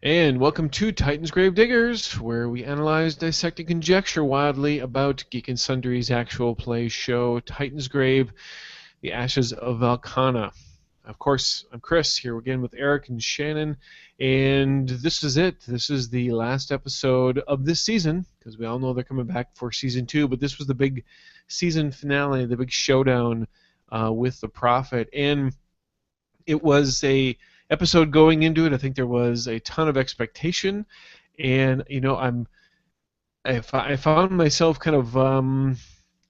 And welcome to Titansgrave Diggers, where we analyze, dissect, and conjecture wildly about Geek and Sundry's actual play show, Titansgrave, The Ashes of Valkana. Of course, I'm Chris, here again with Eric and Shannon, and this is it. This is the last episode of this season, because we all know they're coming back for season 2, but this was the big season finale, the big showdown with the Prophet, and it was a episode going into it. I think there was a ton of expectation, and I found myself kind of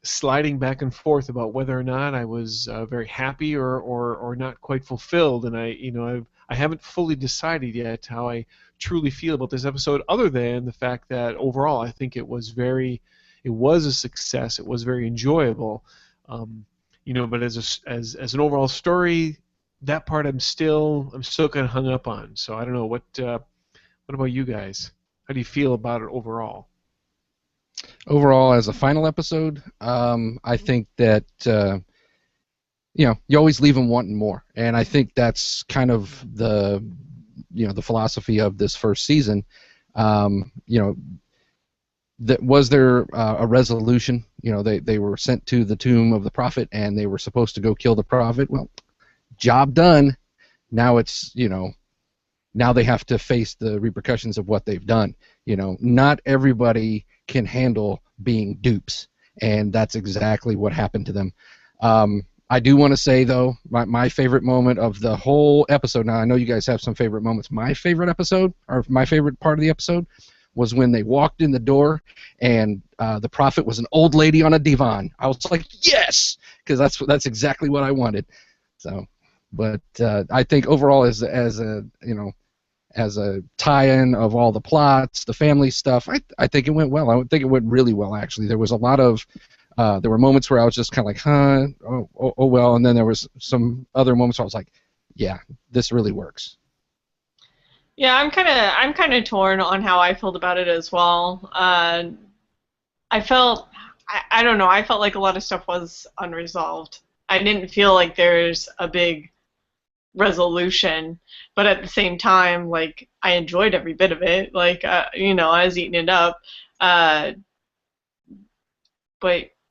sliding back and forth about whether or not I was very happy or not quite fulfilled, and I haven't fully decided yet how I truly feel about this episode, other than the fact that overall I think it was a success. It was very enjoyable, but as an overall story, that part I'm still kind of hung up on. So I don't know what about you guys? How do you feel about it overall? Overall, as a final episode, I think that you always leave them wanting more, and I think that's kind of the philosophy of this first season. That was there a resolution? They were sent to the tomb of the prophet, and they were supposed to go kill the prophet. Well, job done. Now now they have to face the repercussions of what they've done. Not everybody can handle being dupes, and that's exactly what happened to them. I do want to say, though, my favorite moment of the whole episode, now I know you guys have some favorite moments, my favorite episode, or my favorite part of the episode, was when they walked in the door and the prophet was an old lady on a divan. I was like, yes, because that's exactly what I wanted. So, but I think overall, as a tie-in of all the plots, the family stuff, I think it went well. I think it went really well, actually. There was a lot of there were moments where I was just kind of like, oh well, and then there was some other moments where I was like, yeah, this really works. Yeah, I'm kind of torn on how I felt about it as well. I don't know. I felt like a lot of stuff was unresolved. I didn't feel like there's a big resolution, but at the same time, like, I enjoyed every bit of it. Like, I was eating it up. But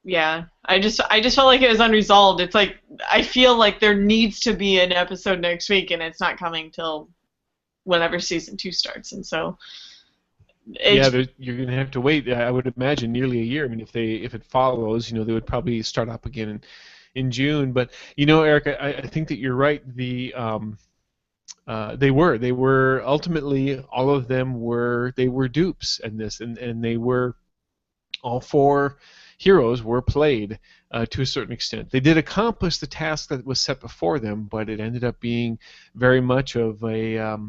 yeah, I just felt like it was unresolved. It's like I feel like there needs to be an episode next week, and it's not coming till whenever season 2 starts, and so you're gonna have to wait. I would imagine nearly a year. I mean, if it follows, they would probably start up again in June. But Eric, I think that you're right. They were ultimately, all of them were dupes in this, and they were, all 4 heroes were played to a certain extent. They did accomplish the task that was set before them, but it ended up being very much of a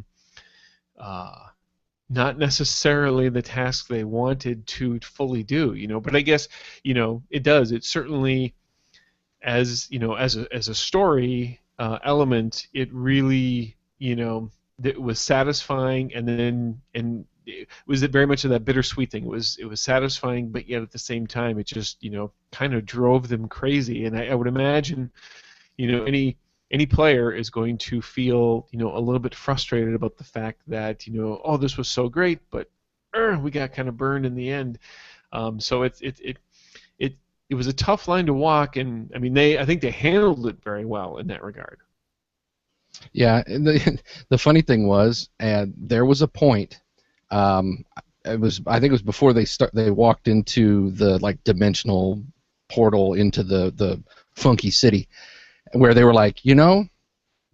not necessarily the task they wanted to fully do. But I guess it does. It certainly, as as a story element, it really it was satisfying, and it was very much of that bittersweet thing. It was satisfying, but yet at the same time, it just kind of drove them crazy. And I would imagine any player is going to feel a little bit frustrated about the fact that oh, this was so great, but we got kind of burned in the end. So it was a tough line to walk, and I mean I think they handled it very well in that regard. Yeah, and the funny thing was, there was a point. I think it was before they walked into the dimensional portal into the funky city, where they were like,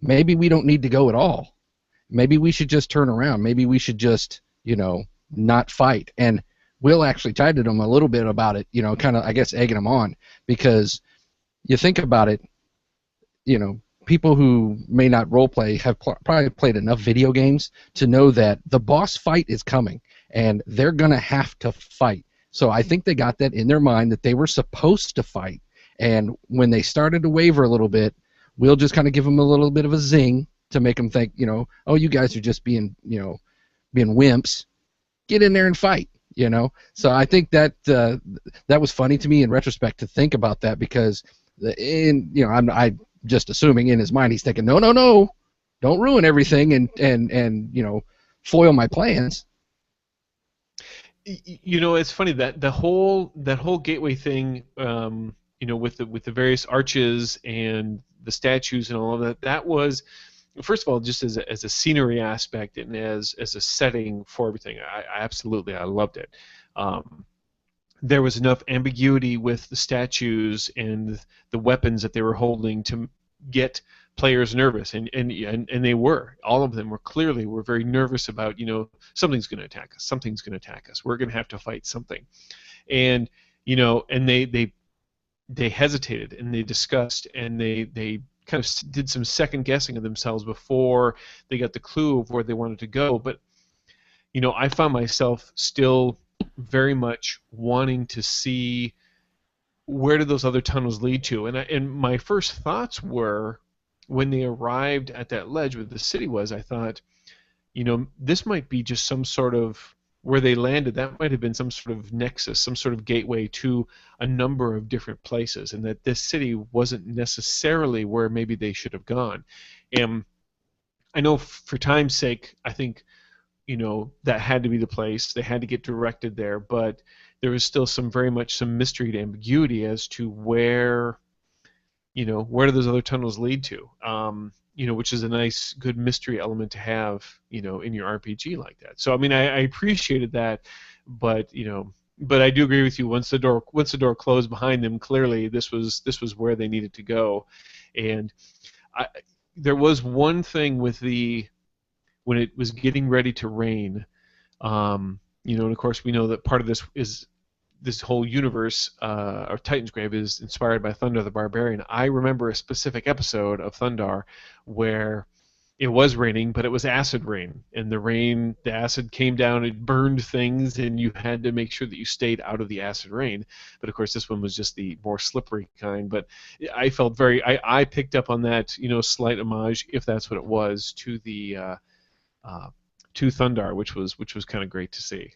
maybe we don't need to go at all. Maybe we should just turn around. Maybe we should just not fight. And Will actually chided them a little bit about it, kind of, I guess, egging them on, because you think about it, people who may not role play have probably played enough video games to know that the boss fight is coming, and they're going to have to fight. So I think they got that in their mind that they were supposed to fight. And when they started to waver a little bit, we'll just kind of give them a little bit of a zing to make them think, oh, you guys are just being wimps. Get in there and fight, So I think that that was funny to me in retrospect to think about that, because I just assuming in his mind he's thinking, no, don't ruin everything and foil my plans. It's funny that that whole gateway thing, with the various arches and the statues and all of that. That was, first of all, just as a scenery aspect and as a setting for everything. I absolutely I loved it. Um, there was enough ambiguity with the statues and the weapons that they were holding to get players nervous, and they were, all of them were very nervous about, something's going to attack us, we're going to have to fight something. And and they hesitated and they discussed and they kind of did some second guessing of themselves before they got the clue of where they wanted to go. But I found myself still very much wanting to see where did those other tunnels lead to. And my first thoughts were, when they arrived at that ledge where the city was, I thought, this might be just some sort of, where they landed, that might have been some sort of nexus, some sort of gateway to a number of different places, and that this city wasn't necessarily where maybe they should have gone. And I know for time's sake, I think that had to be the place. They had to get directed there, but there was still very much some mystery and ambiguity as to where do those other tunnels lead to? Which is a nice, good mystery element to have, in your RPG like that. So I mean, I appreciated that, but but I do agree with you. Once the door closed behind them, clearly this was where they needed to go. And there was one thing when it was getting ready to rain, and of course we know that part of this whole universe, or Titansgrave, is inspired by Thundar the Barbarian. I remember a specific episode of Thundar where it was raining, but it was acid rain, and the acid came down, it burned things, and you had to make sure that you stayed out of the acid rain. But of course, this one was just the more slippery kind. But I felt I picked up on that, slight homage, if that's what it was, to the to Thundar, which was kind of great to see.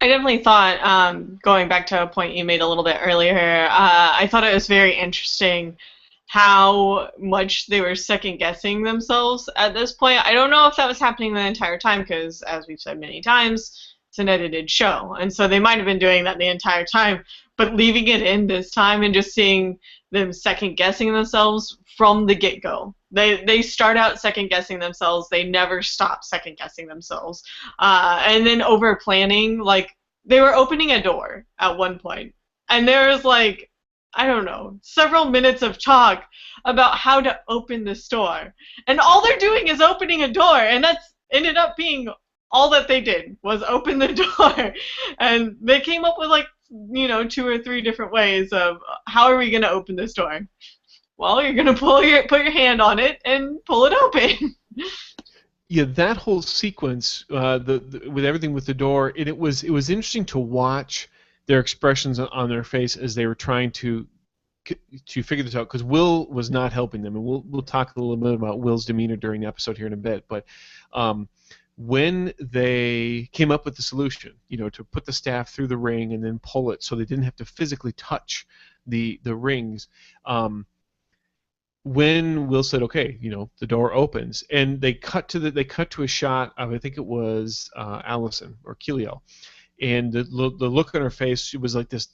I definitely thought, going back to a point you made a little bit earlier, I thought it was very interesting how much they were second guessing themselves at this point. I don't know if that was happening the entire time because, as we've said many times, it's an edited show, and so they might have been doing that the entire time, but leaving it in this time and just seeing them second guessing themselves from the get-go. They start out second guessing themselves. They never stop second guessing themselves. And then over planning, like they were opening a door at one point, and there was like, I don't know, several minutes of talk about how to open this door. And all they're doing is opening a door, and that's ended up being all that they did was open the door. And they came up with like, 2 or 3 different ways of how are we going to open this door. Well, you're going to put your hand on it and pull it open. Yeah, that whole sequence, with everything with the door, and it was interesting to watch their expressions on their face as they were trying to figure this out, because Will was not helping them, and we'll talk a little bit about Will's demeanor during the episode here in a bit. But when they came up with the solution, to put the staff through the ring and then pull it, so they didn't have to physically touch the rings. When Will said, "Okay, the door opens," and they cut to a shot of, I think it was Allison or Kiliel, and the look on her face, it was like this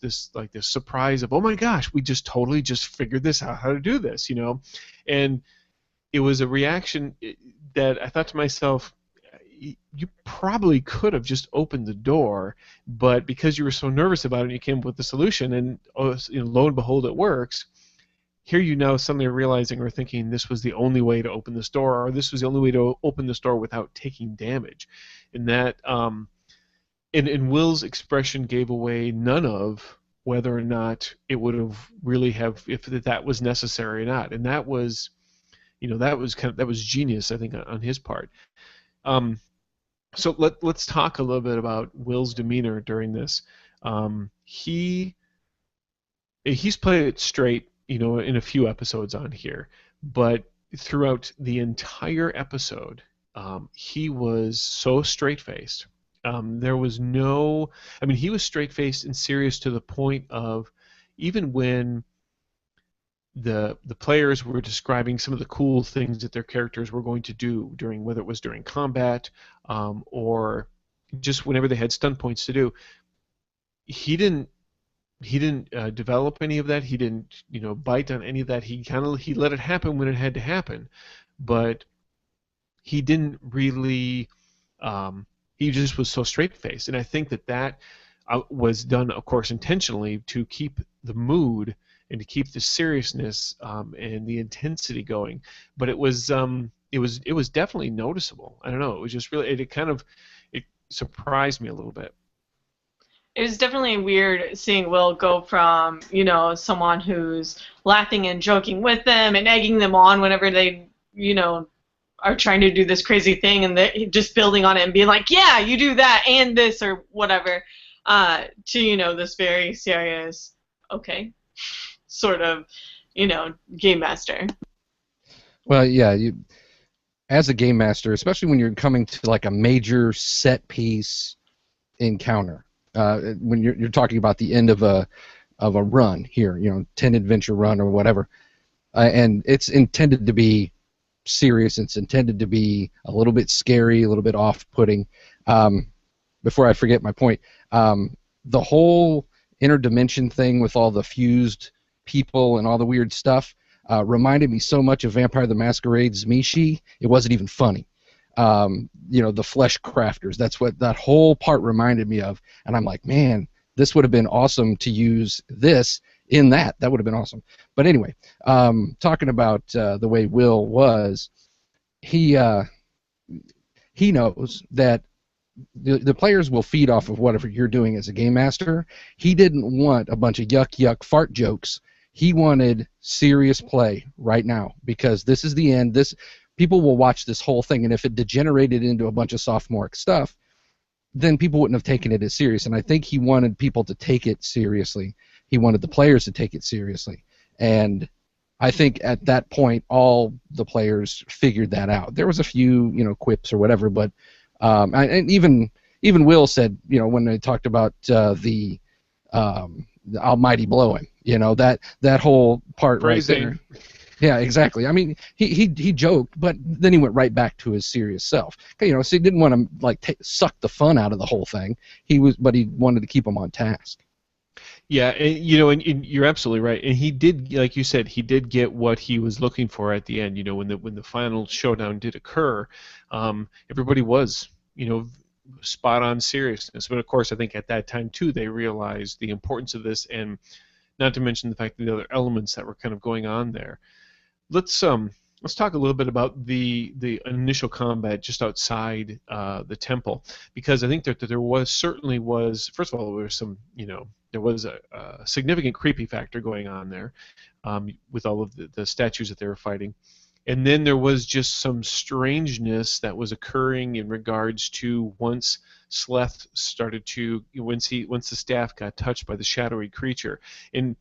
surprise of, "Oh my gosh, we just totally just figured this out, how to do this," and it was a reaction that I thought to myself, you probably could have just opened the door, but because you were so nervous about it, you came up with the solution, and lo and behold, it works. Here you now suddenly are realizing or thinking this was the only way to open this door, or this was the only way to open this door without taking damage. And that, and Will's expression gave away none of whether or not it would have really have, if that was necessary or not. And that was, that was genius, I think, on his part. So let's talk a little bit about Will's demeanor during this. He's played it straight, in a few episodes on here, but throughout the entire episode, he was so straight-faced. There was no, he was straight-faced and serious to the point of, even when the players were describing some of the cool things that their characters were going to do during, whether it was during combat, or just whenever they had stunt points to do. He didn't develop any of that. He didn't, bite on any of that. He let it happen when it had to happen, but he didn't really. He just was so straight faced, and I think that was done, of course, intentionally to keep the mood and to keep the seriousness, and the intensity going. But it was definitely noticeable. I don't know. It was just really, it surprised me a little bit. It was definitely weird seeing Will go from, someone who's laughing and joking with them and egging them on whenever they, are trying to do this crazy thing, and they're just building on it and being like, yeah, you do that and this or whatever, to, this very serious, okay, sort of, game master. Well, yeah, as a game master, especially when you're coming to like a major set piece encounter, when you're talking about the end of a run here, 10 adventure run or whatever, and it's intended to be serious. It's intended to be a little bit scary, a little bit off-putting. Before I forget my point, the whole interdimension thing with all the fused people and all the weird stuff reminded me so much of Vampire the Masquerade's Mishi. It wasn't even funny. The flesh crafters. That's what that whole part reminded me of. And I'm like, man, this would have been awesome to use this in that. That would have been awesome. But anyway, talking about the way Will was, he knows that the players will feed off of whatever you're doing as a game master. He didn't want a bunch of yuck fart jokes. He wanted serious play right now, because this is the end. People will watch this whole thing, and if it degenerated into a bunch of sophomoric stuff, then people wouldn't have taken it as serious. And I think he wanted people to take it seriously. He wanted the players to take it seriously. And I think at that point, all the players figured that out. There was a few, quips or whatever, but and even Will said, when they talked about the almighty blowing, that whole part Phrasing. right there. Yeah, exactly. I mean, he joked, but then he went right back to his serious self. So he didn't want to suck the fun out of the whole thing. But he wanted to keep him on task. Yeah, and you're absolutely right. And he did, like you said, he did get what he was looking for at the end. When the final showdown did occur, everybody was, spot on seriousness. But of course, I think at that time too, they realized the importance of this, and not to mention the fact that the other elements that were kind of going on there. Let's talk a little bit about the initial combat just outside the temple, because I think that there certainly was, first of all, there was some, there was a significant creepy factor going on there, with all of the statues that they were fighting. And then there was just some strangeness that was occurring in regards to once Sloth started to, once the staff got touched by the shadowy creature. And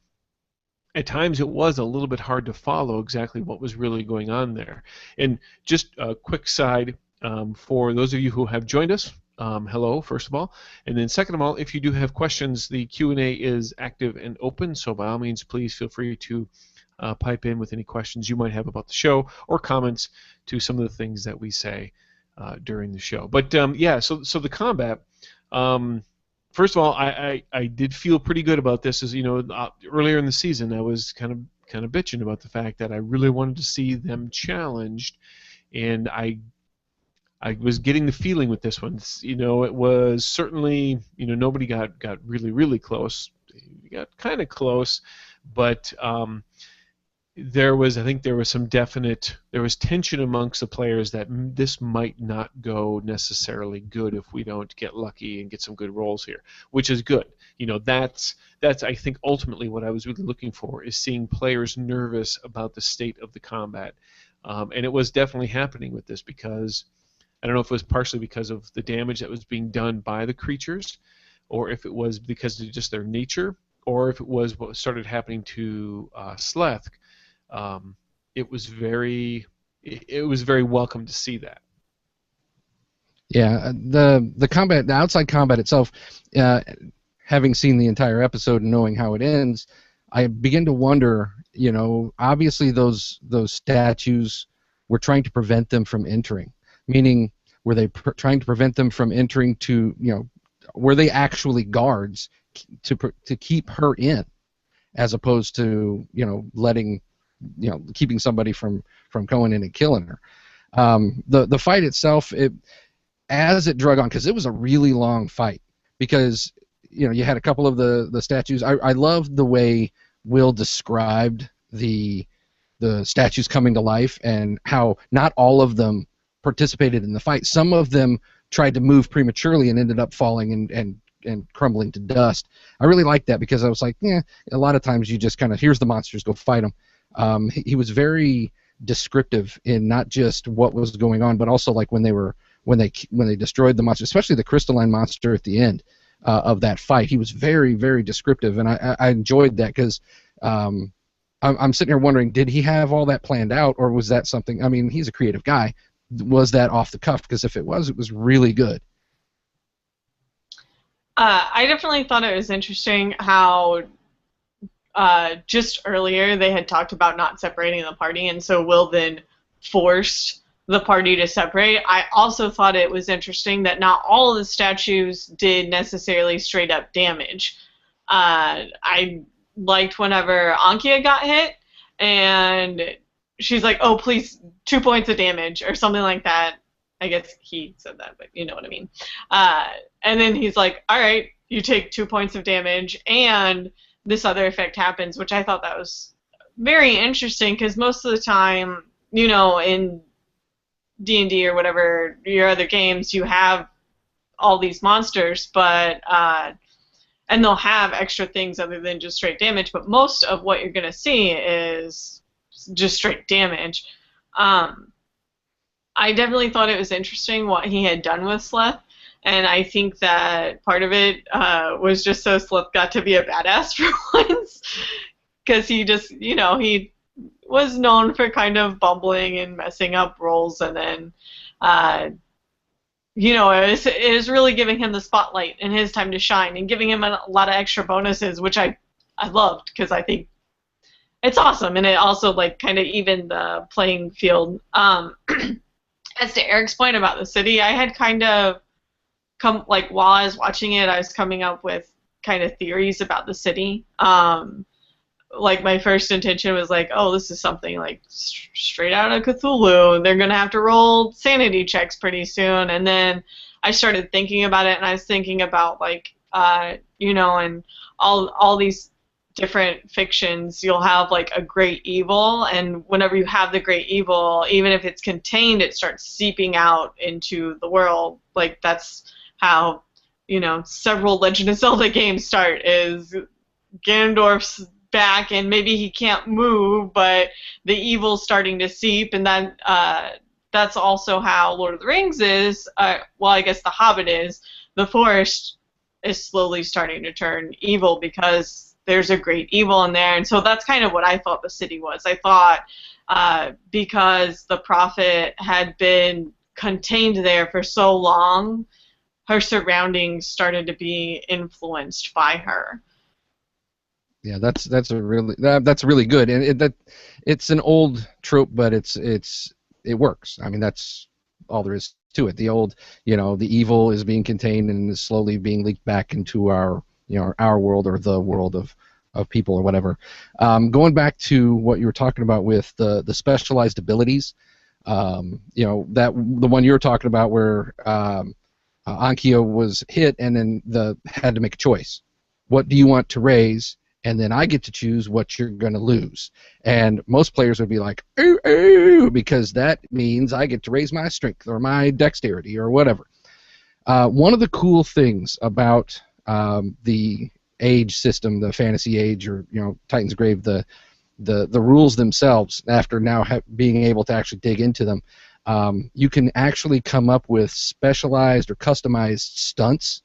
at times it was a little bit hard to follow exactly what was really going on there. And just a quick side, for those of you who have joined us, hello, first of all. And then second of all, if you do have questions, the Q&A is active and open, so by all means, please feel free to pipe in with any questions you might have about the show, or comments to some of the things that we say during the show. But yeah, so the combat, first of all, I did feel pretty good about this. As earlier in the season, I was kind of bitching about the fact that I really wanted to see them challenged, and I was getting the feeling with this one. It was certainly, nobody got really, really close. We got kind of close, but I think there was some definite, there was tension amongst the players that this might not go necessarily good if we don't get lucky and get some good rolls here, which is good. That's I think ultimately what I was really looking for, is seeing players nervous about the state of the combat, and it was definitely happening with this, because I don't know if it was partially because of the damage that was being done by the creatures, or if it was because of just their nature, or if it was what started happening to Sloth. It was very welcome to see that. Yeah, the combat, the outside combat itself, having seen the entire episode and knowing how it ends, I begin to wonder, obviously those statues were trying to prevent them from entering, meaning were they trying to prevent them from entering to, were they actually guards to keep her in, as opposed to, letting, keeping somebody from going in and killing her. The fight itself, as it drug on, because it was a really long fight, because you had a couple of the statues. I loved the way Will described the statues coming to life, and how not all of them participated in the fight. Some of them tried to move prematurely and ended up falling and crumbling to dust. I really liked that, because I was like, a lot of times you just kind of, here's the monsters, go fight them. He was very descriptive in not just what was going on, but also like when they destroyed the monster, especially the crystalline monster at the end of that fight. He was very, very descriptive, and I enjoyed that, because I'm sitting here wondering, did he have all that planned out, or was that something? I mean, he's a creative guy. Was that off the cuff? Because if it was really good. I definitely thought it was interesting how just earlier they had talked about not separating the party, and so Will then forced the party to separate. I also thought it was interesting that not all of the statues did necessarily straight up damage. I liked whenever Ankia got hit, and she's like, oh, please, 2 points of damage, or something like that. I guess he said that, but you know what I mean. And then he's like, all right, you take 2 points of damage, and this other effect happens, which I thought that was very interesting, because most of the time, in D&D or whatever, your other games, you have all these monsters, but and they'll have extra things other than just straight damage, but most of what you're going to see is just straight damage. I definitely thought it was interesting what he had done with Sloth, and I think that part of it was just so Sloth got to be a badass for once, because he just, he was known for kind of bumbling and messing up rolls, and then, it was really giving him the spotlight and his time to shine, and giving him a lot of extra bonuses, which I loved, because I think it's awesome, and it also kind of evened the playing field. As to Eric's point about the city, I had kind of while I was watching it, I was coming up with kind of theories about the city. My first intention was oh, this is something straight out of Cthulhu. They're gonna have to roll sanity checks pretty soon. And then I started thinking about it, and I was thinking about and all these different fictions, you'll have a great evil, and whenever you have the great evil, even if it's contained, it starts seeping out into the world. That's how several Legend of Zelda games start, is Ganondorf's back and maybe he can't move, but the evil's starting to seep, and then that's also how Lord of the Rings is. I guess The Hobbit is. The forest is slowly starting to turn evil, because there's a great evil in there. And so that's kind of what I thought the city was. I thought because the prophet had been contained there for so long, her surroundings started to be influenced by her. Yeah, that's really good, and it's an old trope, but it works. I mean, that's all there is to it. The old, the evil is being contained and is slowly being leaked back into our world, or the world of people, or whatever. Going back to what you were talking about with the specialized abilities, that the one you were talking about where Ankia was hit and then had to make a choice. What do you want to raise? And then I get to choose what you're going to lose. And most players would be like, ooh, ooh, because that means I get to raise my strength or my dexterity or whatever. One of the cool things about the age system, the fantasy age, or Titansgrave, the rules themselves, after now being able to actually dig into them, you can actually come up with specialized or customized stunts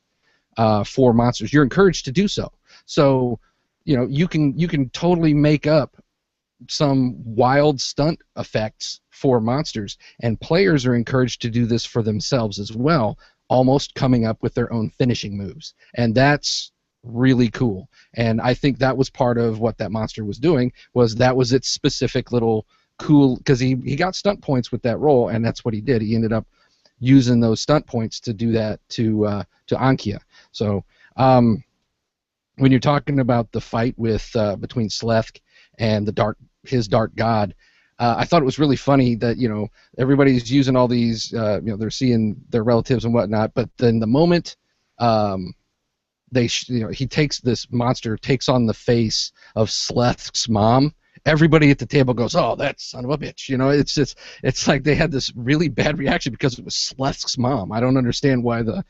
for monsters. You're encouraged to do so. So you can totally make up some wild stunt effects for monsters, and players are encouraged to do this for themselves as well, almost coming up with their own finishing moves. And that's really cool. And I think that was part of what that monster was doing, was that was its specific little cool, because he got stunt points with that role, and that's what he did. He ended up using those stunt points to do that to Ankia. So when you're talking about the fight with between Sloth and his dark god, I thought it was really funny that everybody's using all these they're seeing their relatives and whatnot, but then the moment he takes this monster takes on the face of Sloth's mom, everybody at the table goes, "Oh, that son of a bitch!" It's like they had this really bad reaction because it was Sloth's mom. I don't understand why the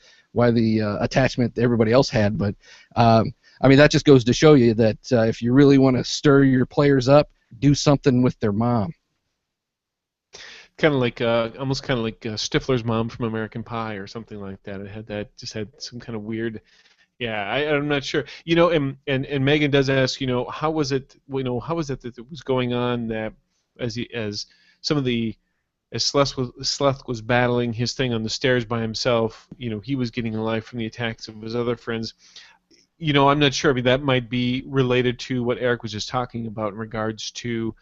attachment everybody else had, but I mean that just goes to show you that if you really want to stir your players up, do something with their mom. Kind of like almost kind of like Stifler's mom from American Pie or something like that. It just had some kind of weird. Yeah, I'm not sure. And Megan does ask, how was it, how was it that it was going on that as some of the as Sloth was battling his thing on the stairs by himself, he was getting alive from the attacks of his other friends. I'm not sure. I mean, that might be related to what Eric was just talking about in regards to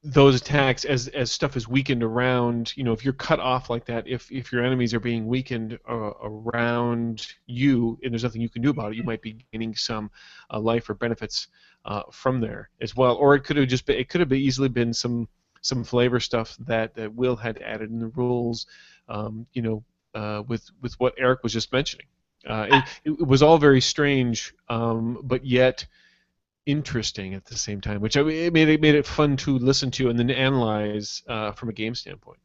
those attacks as stuff is weakened around, if you're cut off like that, if your enemies are being weakened around you and there's nothing you can do about it, you might be gaining some life or benefits from there as well. Or it could have easily been some flavor stuff that Will had added in the rules, with what Eric was just mentioning. It was all very strange, but yet interesting at the same time, which it made it fun to listen to and then analyze from a game standpoint.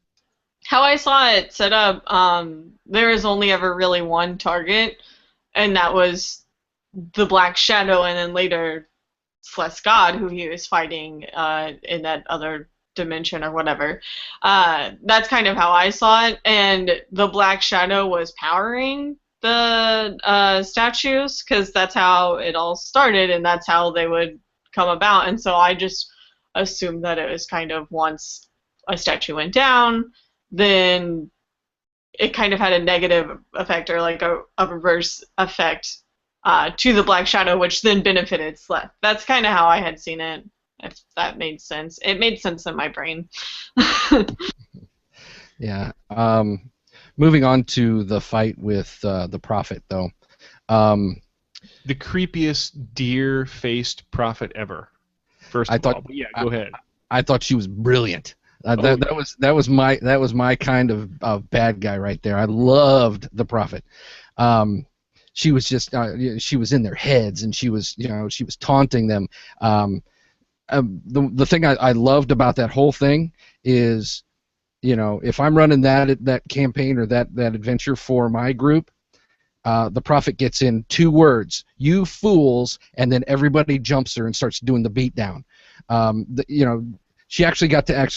How I saw it set up, there is only ever really one target, and that was the Black Shadow, and then later Sloth's God, who he was fighting in that other dimension or whatever. That's kind of how I saw it, and the Black Shadow was powering the statues, because that's how it all started and that's how they would come about. And so I just assumed that it was kind of, once a statue went down, then it kind of had a negative effect, or like a reverse effect to the Black Shadow, which then benefited Sloth. That's kind of how I had seen it, if that made sense. It made sense in my brain. Yeah. Moving on to the fight with the Prophet, though. The creepiest deer-faced prophet ever. First of all, but yeah, go ahead. I thought she was brilliant. That was my kind of bad guy right there. I loved the Prophet. She was just she was in their heads, and she was taunting them. The thing I loved about that whole thing is, if I'm running that campaign or that adventure for my group, the Prophet gets in 2 words, "You fools," and then everybody jumps her and starts doing the beatdown. She actually got to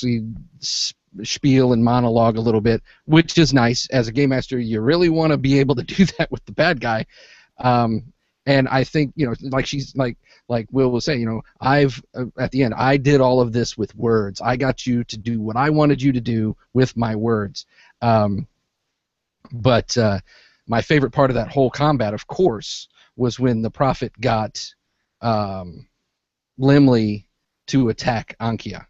spiel and monologue a little bit, which is nice. As a game master, you really want to be able to do that with the bad guy. And I think, like she's like Will was saying, I've at the end, I did all of this with words. I got you to do what I wanted you to do with my words. But my favorite part of that whole combat, of course, was when the Prophet got Limley to attack Ankia.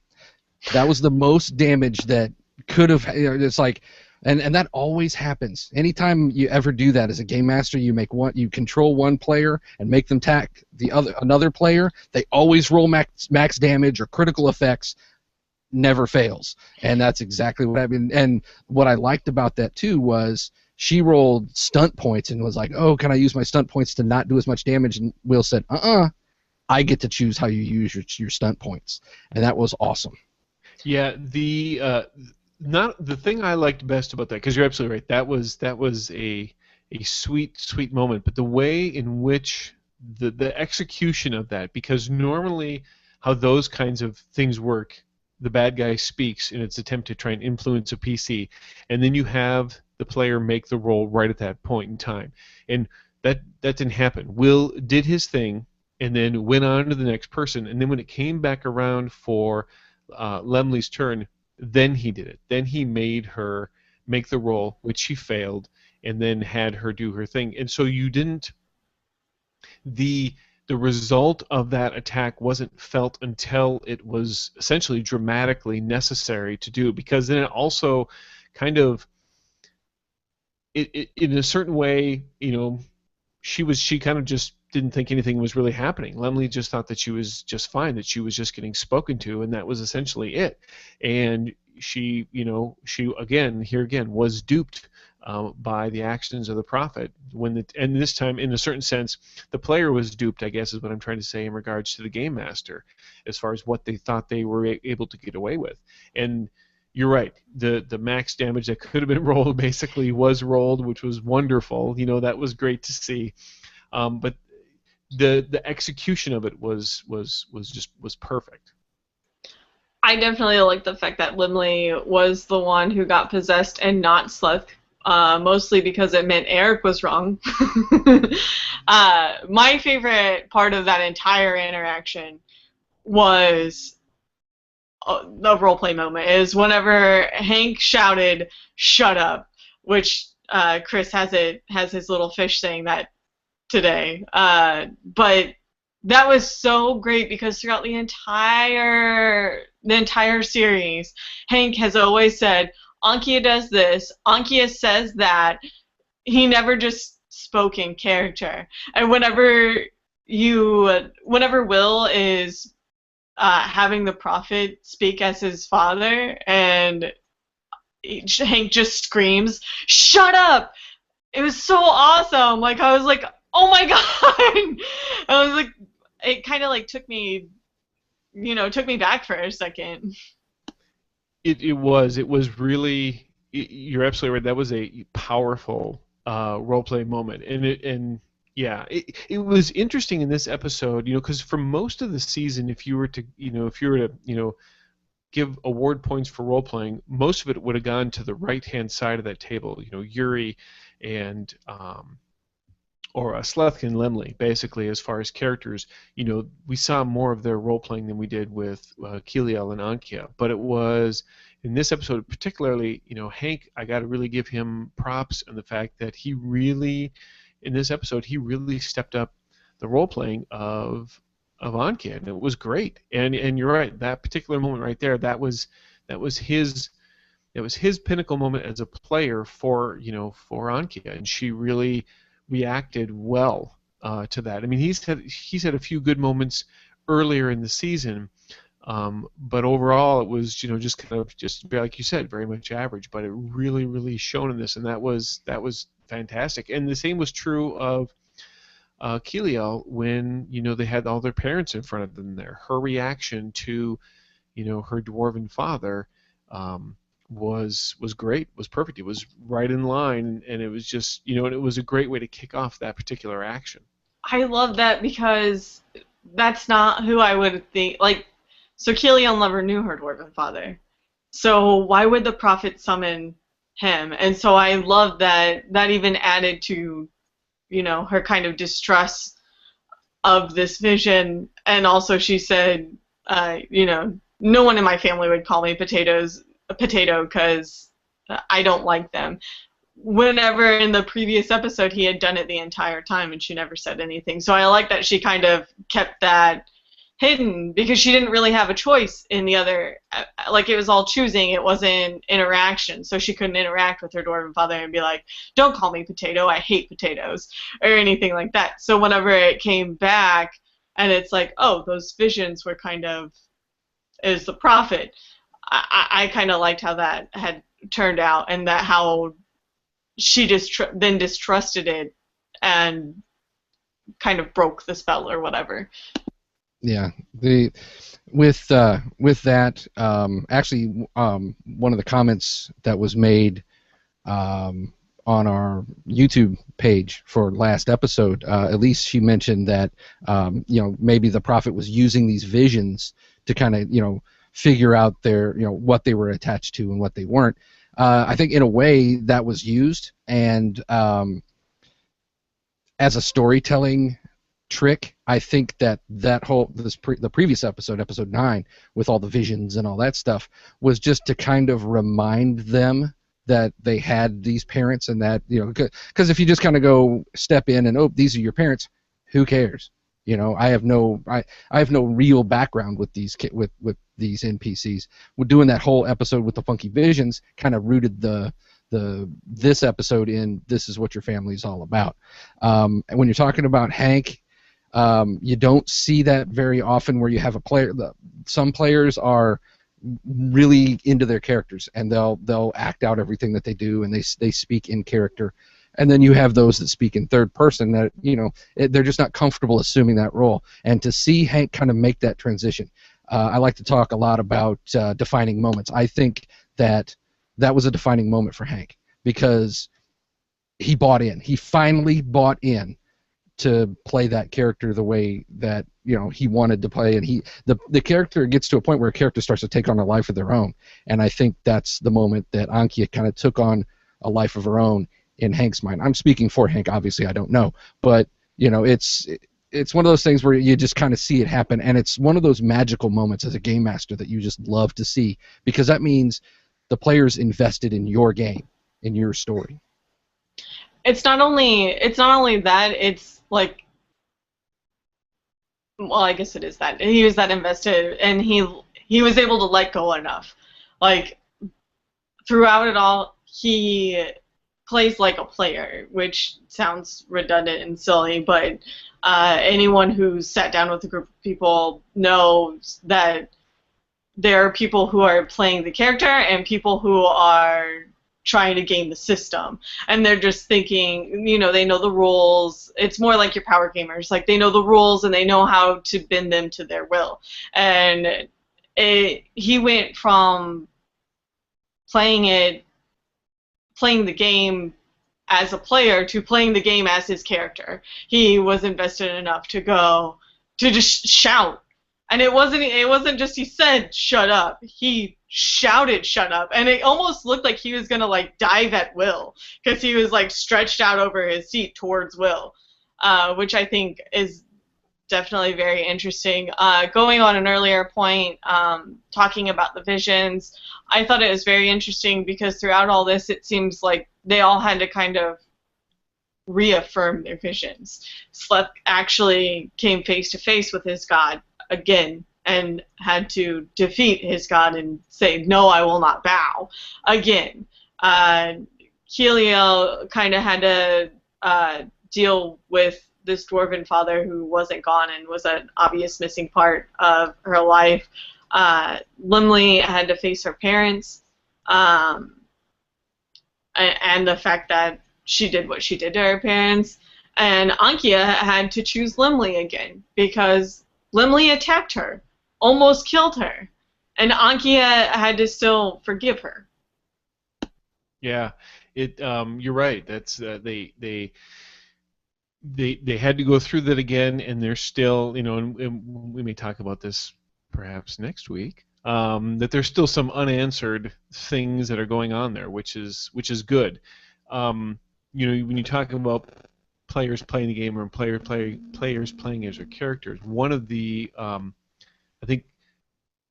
That was the most damage that could have. It's like. And that always happens. Anytime you ever do that as a game master, you control one player and make them attack another player. They always roll max damage or critical effects. Never fails. And that's exactly what happened. And what I liked about that too was she rolled stunt points and was like, "Oh, can I use my stunt points to not do as much damage?" And Will said, I get to choose how you use your stunt points," and that was awesome. Yeah, not the thing I liked best about that, because you're absolutely right. That was a sweet moment, but the way in which the execution of that, because normally how those kinds of things work, the bad guy speaks in its attempt to try and influence a PC, and then you have the player make the roll right at that point in time, and that didn't happen. Will did his thing, and then went on to the next person, and then when it came back around for Lemley's turn, then he did it. Then he made her make the roll, which she failed, and then had her do her thing. And so you didn't the the result of that attack wasn't felt until it was essentially dramatically necessary to do, because then it also kind of it in a certain way, she kind of just didn't think anything was really happening. Lemley just thought that she was just fine, that she was just getting spoken to, and that was essentially it. And she again was duped by the actions of the prophet. And this time, in a certain sense, the player was duped, I guess, is what I'm trying to say in regards to the game master, as far as what they thought they were able to get away with. And you're right. The max damage that could have been rolled basically was rolled, which was wonderful. That was great to see. But the execution of it was perfect. I definitely like the fact that Limley was the one who got possessed and not Sloth, mostly because it meant Eric was wrong. My favorite part of that entire interaction was the roleplay moment, is whenever Hank shouted, "Shut up," which Chris has his little fish saying that today. But that was so great because throughout the entire series, Hank has always said, Ankia does this, Ankia says that. He never just spoke in character. And whenever Will is having the prophet speak as his father, and Hank just screams, "Shut up!" It was so awesome. Like, I was like, oh my god! I was like, it kind of like took me back for a second. It was really, you're absolutely right. That was a powerful role-play moment, it was interesting in this episode, because for most of the season, if you were to give award points for role-playing, most of it would have gone to the right-hand side of that table. Yuri and Sloth and Lemley, basically, as far as characters. We saw more of their role-playing than we did with Kiliel and Ankia. But it was, in this episode particularly, Hank, I got to really give him props on the fact that in this episode, he really stepped up the role-playing of Ankia, and it was great. And you're right, that particular moment right there, that was his pinnacle moment as a player for Ankia, and she really reacted well to that. I mean, he's had a few good moments earlier in the season, but overall it was just kind of just like you said, very much average. But it really shone in this, and that was fantastic. And the same was true of Kiliel when they had all their parents in front of them there. Her reaction to her dwarven father was great, was perfect. It was right in line, and it was just and it was a great way to kick off that particular action. I love that because that's not who I would think. Like, so Kiliel never knew her dwarven father, so why would the prophet summon him? And so I love that even added to her kind of distrust of this vision. And also she said, no one in my family would call me a potato because I don't like them. Whenever in the previous episode he had done it the entire time and she never said anything. So I like that she kind of kept that hidden because she didn't really have a choice in the other, like it was all choosing, it wasn't interaction, so she couldn't interact with her dwarven father and be like, don't call me potato, I hate potatoes, or anything like that. So whenever it came back and it's like, oh, those visions were kind of, is the prophet, I kind of liked how that had turned out, and that how she then distrusted it and kind of broke the spell or whatever. Yeah, with that, actually, one of the comments that was made on our YouTube page for last episode, at least she mentioned that maybe the prophet was using these visions to kind of figure out their what they were attached to and what they weren't. I think in a way that was used, and as a storytelling trick, I think that the previous episode 9, with all the visions and all that stuff, was just to kind of remind them that they had these parents, and that, you know, because if you just kind of go step in and, oh, these are your parents, who cares? You know, I have no real background with these with these NPCs. We're doing that whole episode with the Funky Visions, kind of rooted this episode in, this is what your family is all about. And when you're talking about Hank, you don't see that very often, where you have a player. Some players are really into their characters, and they'll act out everything that they do, and they speak in character. And then you have those that speak in third person that, you know, they're just not comfortable assuming that role. And to see Hank kind of make that transition, I like to talk a lot about defining moments. I think that was a defining moment for Hank, because he bought in. He finally bought in to play that character the way that, you know, he wanted to play, and the character gets to a point where a character starts to take on a life of their own. And I think that's the moment that Ankia kind of took on a life of her own in Hank's mind. I'm speaking for Hank, obviously I don't know, but, you know, it's one of those things where you just kind of see it happen, and it's one of those magical moments as a game master that you just love to see, because that means the players invested in your game, in your story. It's not only that, it's like, well, I guess it is that he was that invested, and he was able to let go enough. Like, throughout it all, he plays like a player, which sounds redundant and silly, but anyone who's sat down with a group of people knows that there are people who are playing the character and people who are trying to game the system, and they're just thinking, you know, they know the rules. It's more like your power gamers, like they know the rules and they know how to bend them to their will. And he went from playing the game as a player to playing the game as his character. He was invested enough to go to just shout. And it wasn't just he said shut up. He shouted shut up, and it almost looked like he was gonna like dive at Will, because he was like stretched out over his seat towards Will, which I think is definitely very interesting. Going on an earlier point, talking about the visions, I thought it was very interesting because throughout all this, it seems like they all had to kind of reaffirm their visions. Sloth actually came face to face with his god again and had to defeat his god and say, no, I will not bow again. Heliel kind of had to deal with this dwarven father who wasn't gone and was an obvious missing part of her life. Limley had to face her parents, and the fact that she did what she did to her parents. And Ankia had to choose Limley again because Limley attacked her, almost killed her, and Ankia had to still forgive her. Yeah, you're right. That's they had to go through that again, and they're still, you know, and we may talk about this perhaps next week. That there's still some unanswered things that are going on there, which is good. You know, when you talk about players playing the game or players playing as their characters, one of the I think,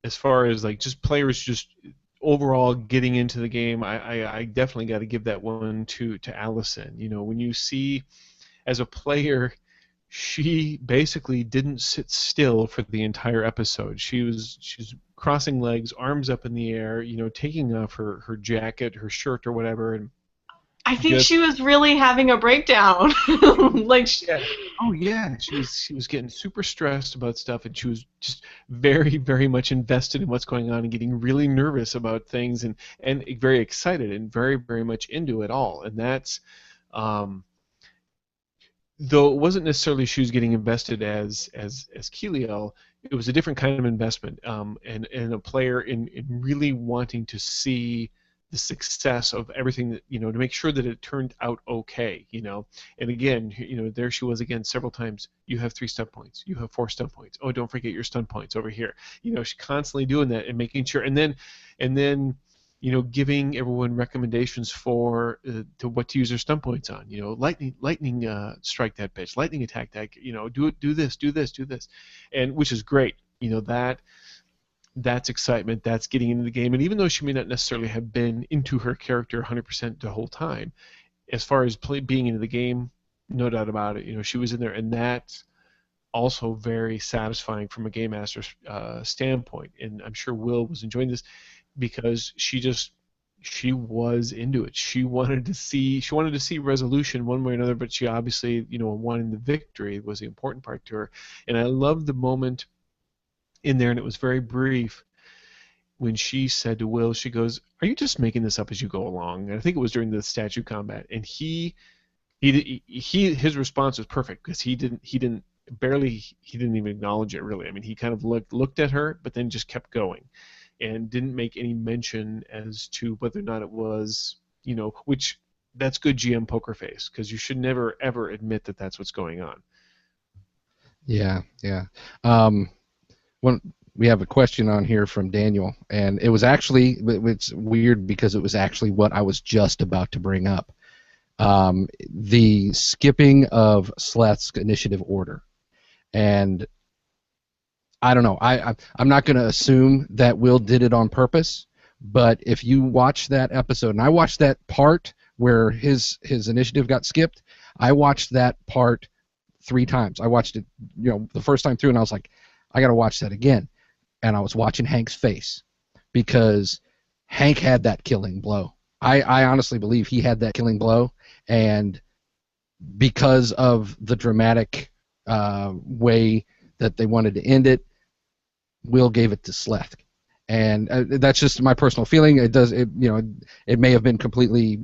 as far as like just players just overall getting into the game, I definitely got to give that one to Allison. You know, when you see as a player, she basically didn't sit still for the entire episode. She's crossing legs, arms up in the air, you know, taking off her jacket, her shirt, or whatever, and I think she was really having a breakdown. Like, yeah. Oh yeah, she was getting super stressed about stuff, and she was just very, very much invested in what's going on and getting really nervous about things, and very excited and very, very much into it all. And that's though it wasn't necessarily she was getting invested as Keliel, it was a different kind of investment, and a player in really wanting to see the success of everything, that, you know, to make sure that it turned out okay, you know. And again, you know, there she was again several times. You have 3 stun points. You have 4 stun points. Oh, don't forget your stun points over here. You know, she's constantly doing that and making sure, and then you know, giving everyone recommendations for to what to use their stun points on. You know, lightning strike that bitch, lightning attack that. You know, do this, and which is great. You know, that that's excitement, that's getting into the game. And even though she may not necessarily have been into her character 100% the whole time, as far as being into the game, no doubt about it. She was in there, and that's also very satisfying from a game master's standpoint. And I'm sure Will was enjoying this because she was into it. She wanted to see resolution one way or another, but she obviously, wanting the victory was the important part to her. And I love the moment in there, and it was very brief, when she said to Will, she goes, "Are you just making this up as you go along?" And I think it was during the statue combat, and his response was perfect because he didn't even acknowledge it really. I mean, he kind of looked at her, but then just kept going, and didn't make any mention as to whether or not it was, which that's good GM poker face, because you should never ever admit that that's what's going on. Yeah, yeah. When we have a question on here from Daniel, and it's weird because it was actually what I was just about to bring up. The skipping of Sloth's initiative order. And I don't know. I'm not going to assume that Will did it on purpose, but if you watch that episode, and I watched that part where his initiative got skipped, I watched that part 3 times. I watched it, the first time through, and I was like, I got to watch that again. And I was watching Hank's face because Hank had that killing blow. I honestly believe he had that killing blow, and because of the dramatic way that they wanted to end it, Will gave it to Sloth, and that's just my personal feeling. It may have been completely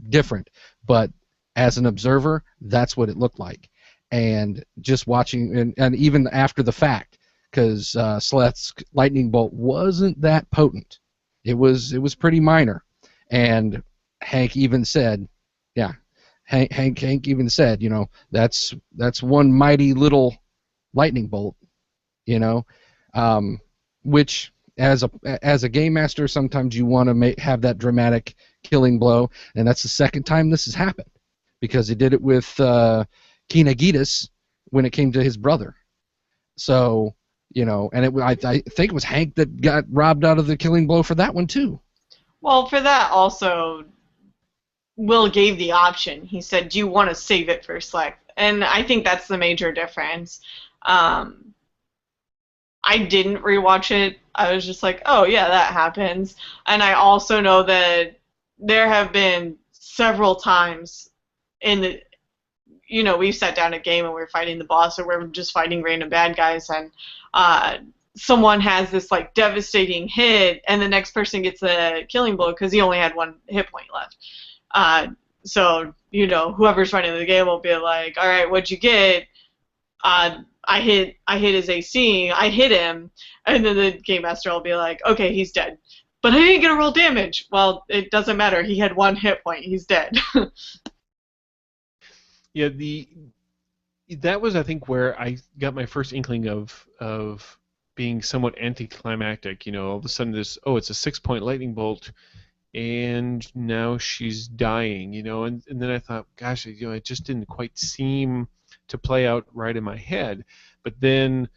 different, but as an observer, that's what it looked like. And just watching, and even after the fact, because Sloth's lightning bolt wasn't that potent, it was pretty minor, and Hank even said, yeah. Hank even said, that's one mighty little lightning bolt, which as a game master, sometimes you want to have that dramatic killing blow, and that's the second time this has happened, because he did it with Kinagitas when it came to his brother. So, and I think it was Hank that got robbed out of the killing blow for that one too. Well, for that also, Will gave the option. He said, "Do you want to save it for Sloth?" And I think that's the major difference. I didn't rewatch it. I was just like, "Oh yeah, that happens." And I also know that there have been several times in the, we've sat down a game and we're fighting the boss, or we're just fighting random bad guys, and someone has this like devastating hit, and the next person gets a killing blow because he only had 1 hit point left. So, whoever's running the game will be like, all right, what'd you get? I hit his AC, I hit him, and then the game master will be like, okay, he's dead. But I didn't get to roll damage. Well, it doesn't matter. He had 1 hit point. He's dead. Yeah, that was, I think, where I got my first inkling of being somewhat anticlimactic. All of a sudden it's a 6-point lightning bolt, and now she's dying, and then I thought, gosh, it just didn't quite seem to play out right in my head. But then,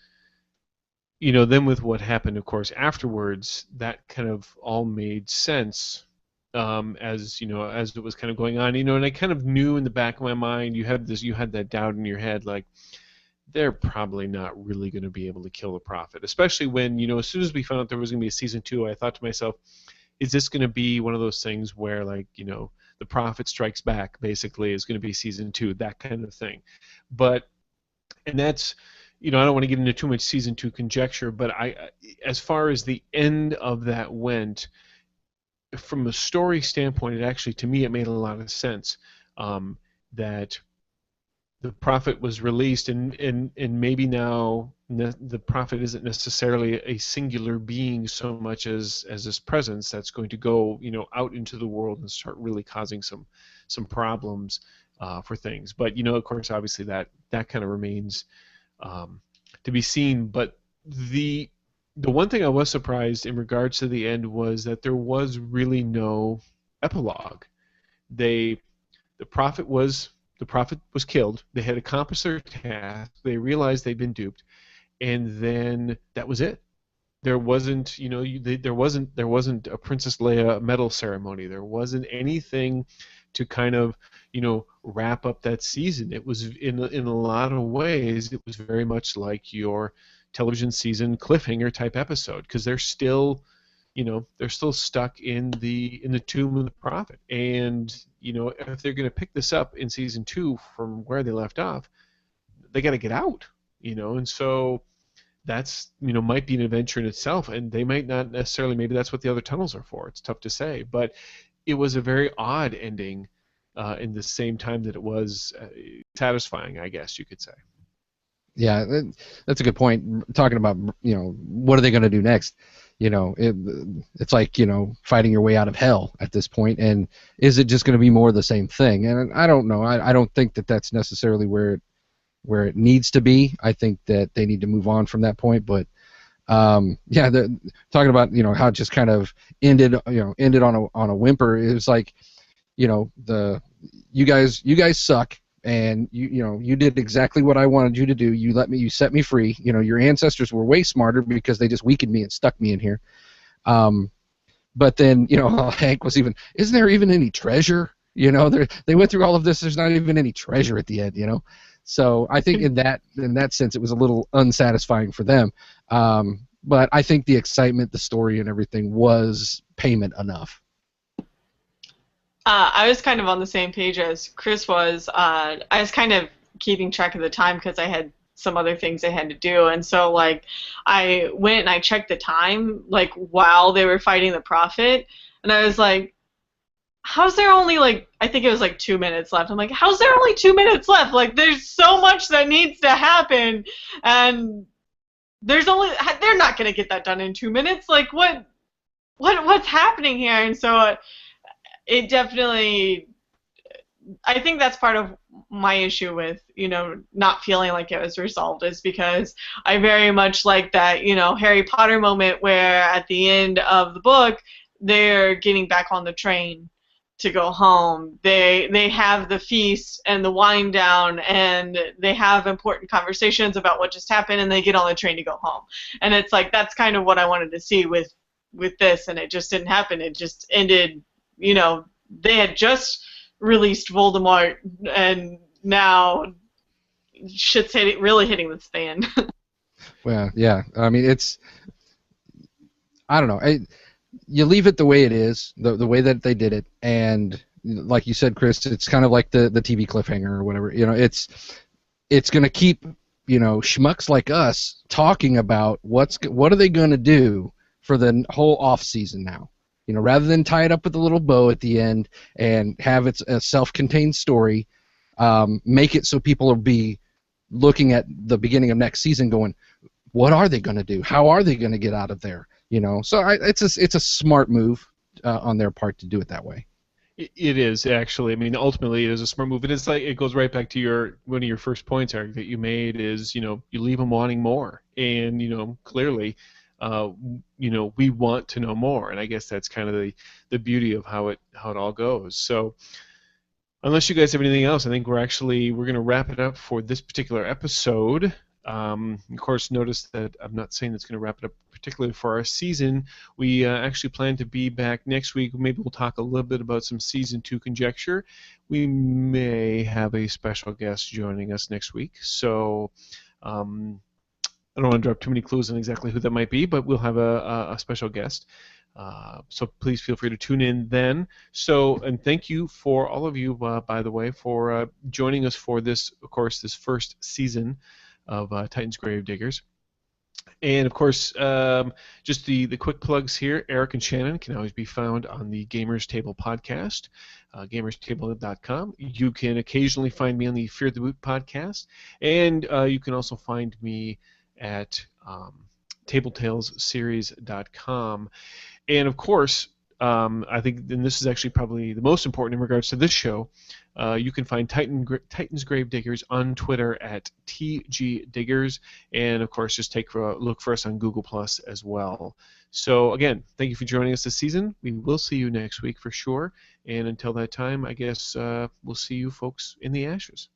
then with what happened, of course, afterwards, that kind of all made sense, as as it was kind of going on, and I kind of knew in the back of my mind, you had that doubt in your head, like, they're probably not really going to be able to kill the Prophet, especially when, as soon as we found out there was going to be a season 2, I thought to myself, is this going to be one of those things where, like, the Prophet strikes back, basically, is going to be season 2, that kind of thing. And that's, I don't want to get into too much season 2 conjecture, but as far as the end of that went, from a story standpoint, to me, it made a lot of sense, that the Prophet was released, and maybe now the Prophet isn't necessarily a singular being so much as this presence that's going to go out into the world and start really causing some problems for things. But of course, obviously that kind of remains to be seen. But the one thing I was surprised in regards to the end was that there was really no epilogue. The Prophet was killed. They had accomplished their task. They realized they'd been duped, and then that was it. there wasn't, there wasn't a Princess Leia medal ceremony. There wasn't anything to kind of, wrap up that season. It was in a lot of ways, it was very much like your television season cliffhanger type episode, because they're still stuck in the tomb of the prophet. And if they're going to pick this up in season 2 from where they left off, they got to get out. And so that's might be an adventure in itself, and they might not necessarily, maybe that's what the other tunnels are for. It's tough to say, but it was a very odd ending, in the same time that it was satisfying, I guess you could say. Yeah, that's a good point. Talking about, what are they going to do next? It's like, fighting your way out of hell at this point, and is it just going to be more of the same thing? And I don't know. I don't think that that's necessarily where it needs to be. I think that they need to move on from that point. But yeah, talking about how it just kind of ended on a whimper. It was like, you guys suck, and you did exactly what I wanted you to do. You set me free. Your ancestors were way smarter because they just weakened me and stuck me in here. But then Hank was isn't there even any treasure? They went through all of this. There's not even any treasure at the end. So I think in that sense, it was a little unsatisfying for them. But I think the excitement, the story, and everything was payment enough. I was kind of on the same page as Chris was. I was kind of keeping track of the time because I had some other things I had to do, and so I went and I checked the time while they were fighting the prophet, and I was like, how's there only I think it was 2 minutes left. I'm like, how's there only 2 minutes left? There's so much that needs to happen, and they're not gonna get that done in 2 minutes. What's happening here? And so it definitely, I think that's part of my issue with not feeling like it was resolved, is because I very much like that Harry Potter moment where at the end of the book they're getting back on the train to go home. They have the feast and the wind down, and they have important conversations about what just happened, and they get on the train to go home. And it's that's kind of what I wanted to see with this, and it just didn't happen. It just ended. They had just released Voldemort, and now shit's really hitting the fan. Well, yeah. I mean, I don't know. You leave it the way it is, the way that they did it, and like you said, Chris, it's kind of like the TV cliffhanger or whatever. It's going to keep schmucks like us talking about what are they going to do for the whole off season now. Rather than tie it up with a little bow at the end and have it a self-contained story, make it so people will be looking at the beginning of next season going, what are they going to do? How are they going to get out of there? So it's a smart move on their part to do it that way. It is, actually. I mean, ultimately, it is a smart move, and it goes right back to one of your first points, Eric, that you made is you leave them wanting more, and clearly. We want to know more, and I guess that's kind of the beauty of how it all goes. So, unless you guys have anything else, I think we're going to wrap it up for this particular episode. Of course, notice that I'm not saying that's going to wrap it up particularly for our season. We actually plan to be back next week. Maybe we'll talk a little bit about some season 2 conjecture. We may have a special guest joining us next week. So. I don't want to drop too many clues on exactly who that might be, but we'll have a special guest. So please feel free to tune in then. And thank you for all of you, by the way, for joining us for this, of course, this first season of Titansgrave Diggers. And of course, just the quick plugs here. Eric and Shannon can always be found on the Gamers Table podcast, gamerstable.com. You can occasionally find me on the Fear the Boot podcast, and you can also find me at tabletaleseries.com. And of course, I think, and this is actually probably the most important in regards to this show, you can find Titansgrave Diggers on Twitter at TGDiggers, and of course just take a look for us on Google Plus as well. So again, thank you for joining us this season. We will see you next week for sure, and until that time, I guess we'll see you folks in the Ashes.